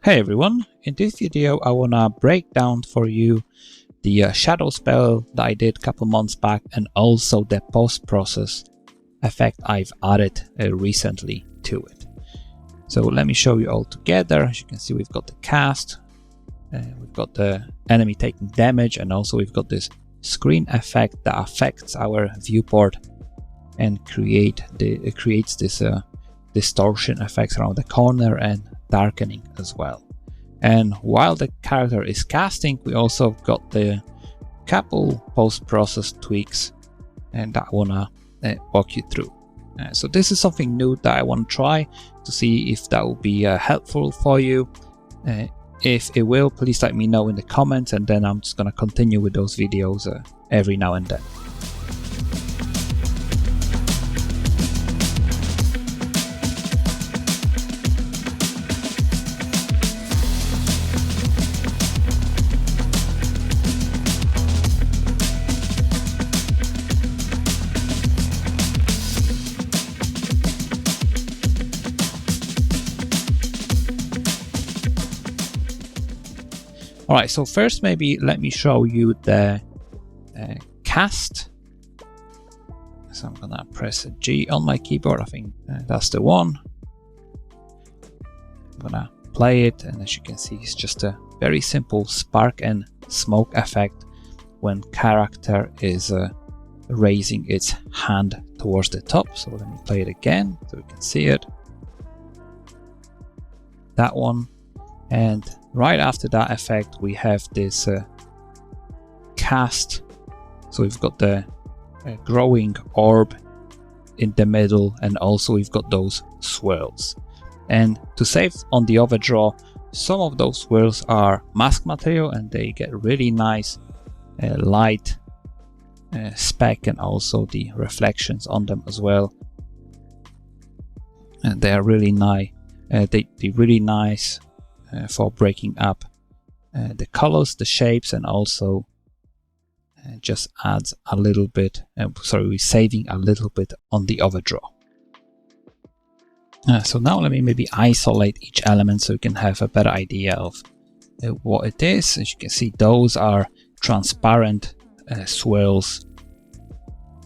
Hey everyone, in this video I wanna break down for you the ShadowSpell that I did a couple months back and also the post-process effect I've added recently to it. So let me show you all together. As you can see, we've got the cast, we've got the enemy taking damage, and also we've got this screen effect that affects our viewport and creates this distortion effects around the corner and darkening as well. And while the character is casting, we also got the couple post-process tweaks and that I wanna walk you through. So this is something new that I want to try to see if that will be helpful for you. If it will, please let me know in the comments, and then I'm just gonna continue with those videos every now and then. Alright, so first maybe let me show you the cast. So I'm gonna press a G on my keyboard, I think that's the one. I'm gonna play it, and as you can see, it's just a very simple spark and smoke effect when character is raising its hand towards the top. So let me play it again so we can see it. That one. And right after that effect, we have this cast. So we've got the growing orb in the middle, and also we've got those swirls. And to save on the overdraw, some of those swirls are mask material, and they get really nice light speck, and also the reflections on them as well. And they are really nice. They're really nice. For breaking up the colors, the shapes, and also just adds a little bit, we're saving a little bit on the overdraw. So now let me maybe isolate each element so you can have a better idea of what it is. As you can see, those are transparent swirls,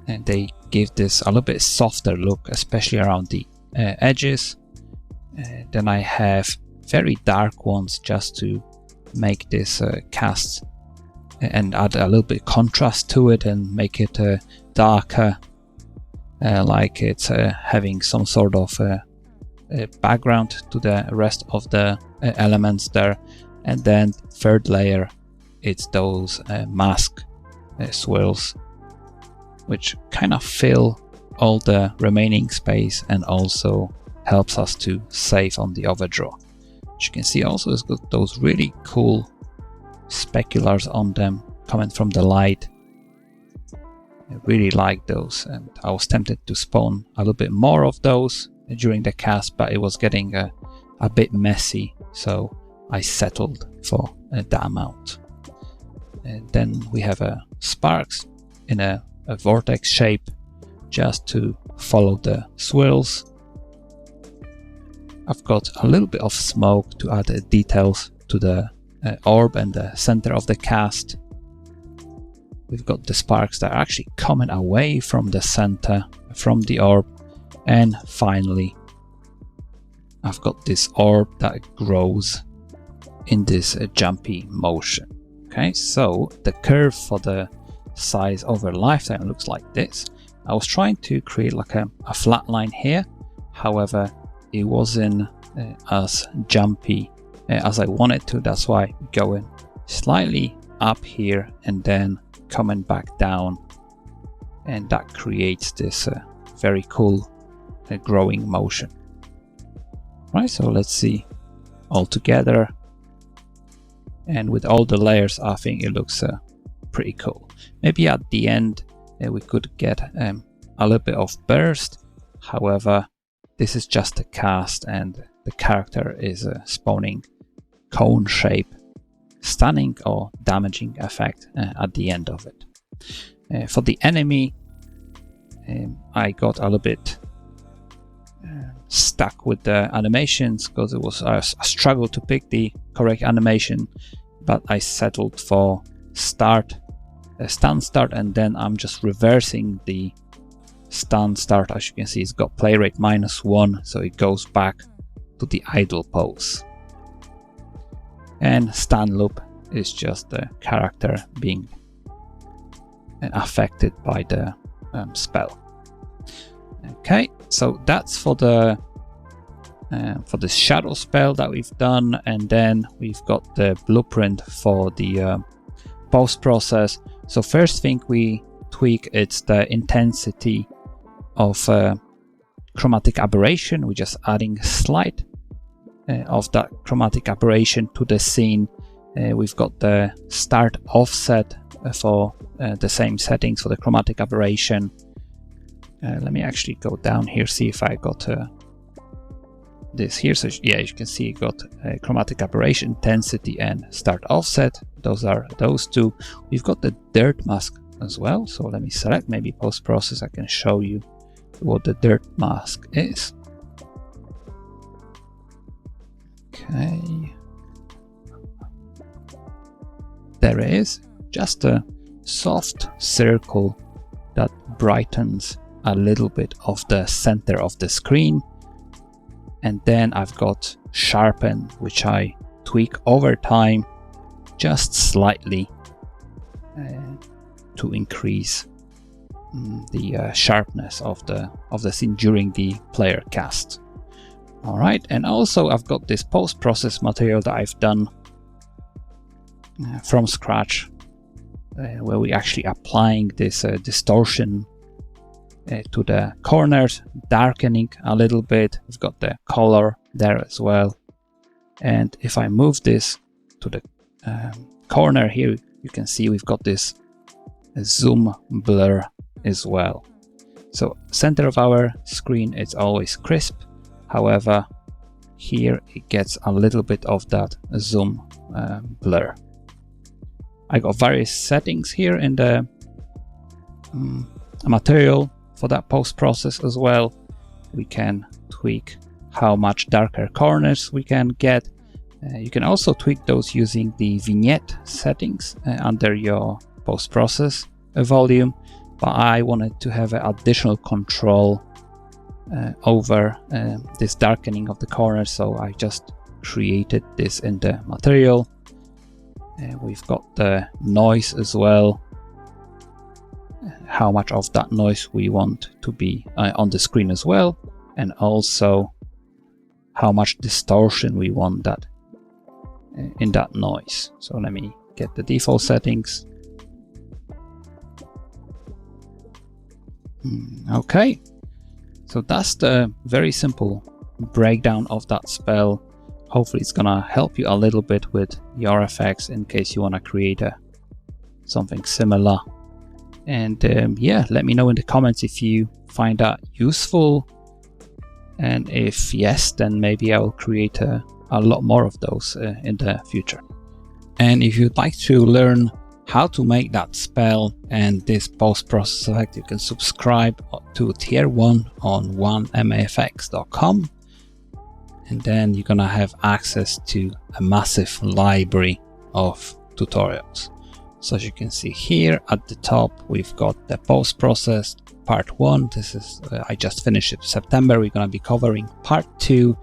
and they give this a little bit softer look, especially around the edges. Then I have very dark ones just to make this cast and add a little bit contrast to it and make it darker, like it's having some sort of background to the rest of the elements there. And then third layer, it's those mask swirls, which kind of fill all the remaining space and also helps us to save on the overdraw. As you can see, also it's got those really cool speculars on them coming from the light. I really like those, and I was tempted to spawn a little bit more of those during the cast, but it was getting a bit messy, so I settled for that amount. And then we have sparks in a vortex shape just to follow the swirls. I've got a little bit of smoke to add details to the orb and the center of the cast. We've got the sparks that are actually coming away from the center, from the orb. And finally, I've got this orb that grows in this jumpy motion. Okay, so the curve for the size over lifetime looks like this. I was trying to create like a flat line here. However, it wasn't as jumpy as I wanted to. That's why going slightly up here and then coming back down, and that creates this very cool growing motion. Right, so let's see all together, and with all the layers I think it looks pretty cool. Maybe at the end we could get a little bit of burst. However, this is just a cast, and the character is spawning cone shape, stunning or damaging effect at the end of it. For the enemy, I got a little bit stuck with the animations because it was a struggle to pick the correct animation, but I settled for start, stand start, and then I'm just reversing the stand start. As you can see, it's got play rate -1, so it goes back to the idle pose. And stand loop is just the character being affected by the spell. Okay, so that's for the shadow spell that we've done, and then we've got the blueprint for the post process. So first thing we tweak, it's the intensity of chromatic aberration. We're just adding slight of that chromatic aberration to the scene. We've got the start offset for the same settings for the chromatic aberration. Let me actually go down here, see if I got this here. So yeah, you can see it got chromatic aberration, intensity, and start offset. Those are those two. We've got the dirt mask as well. So let me select, maybe post process, I can show you what the dirt mask is. Okay, there it is, just a soft circle that brightens a little bit of the center of the screen. And then I've got sharpen, which I tweak over time just slightly to increase the sharpness of the scene during the player cast. All right, and also I've got this post-process material that I've done from scratch, where we actually applying this distortion to the corners, darkening a little bit. We've got the color there as well. And if I move this to the corner here, you can see we've got this zoom blur as well. So center of our screen is always crisp. However, here it gets a little bit of that zoom blur. I got various settings here in the material for that post process as well. We can tweak how much darker corners we can get. You can also tweak those using the vignette settings under your post process volume, but I wanted to have additional control over this darkening of the corners, so I just created this in the material. We've got the noise as well, how much of that noise we want to be on the screen as well, and also how much distortion we want that in that noise. So let me get the default settings. Okay, so that's the very simple breakdown of that spell. Hopefully it's gonna help you a little bit with your effects in case you want to create something similar. And yeah, let me know in the comments if you find that useful, and if yes, then maybe I will create a lot more of those in the future. And if you'd like to learn how to make that spell and this post-process effect, you can subscribe to Tier 1 on 1mafx.com, and then you're gonna have access to a massive library of tutorials. So as you can see here at the top, we've got the post-process part 1. This is I just finished it in September. We're gonna be covering part 2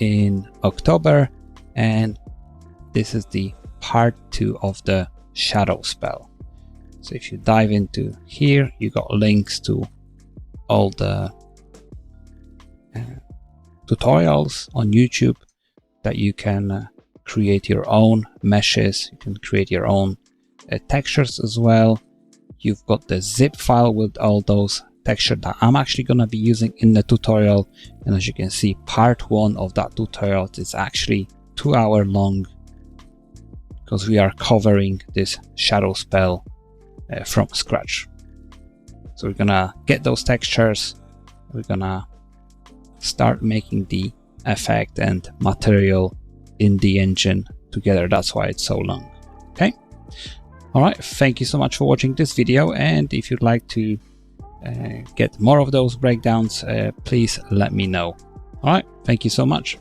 in October, and this is the part 2 of the shadow spell. So if you dive into here, you got links to all the tutorials on YouTube that you can create your own meshes, you can create your own textures as well. You've got the zip file with all those textures that I'm actually going to be using in the tutorial, and as you can see, part 1 of that tutorial is actually 2 hours long, because we are covering this shadow spell from scratch. So we're gonna get those textures, we're gonna start making the effect and material in the engine together. That's why it's so long. Okay, all right, thank you so much for watching this video, and if you'd like to get more of those breakdowns, please let me know. All right, thank you so much.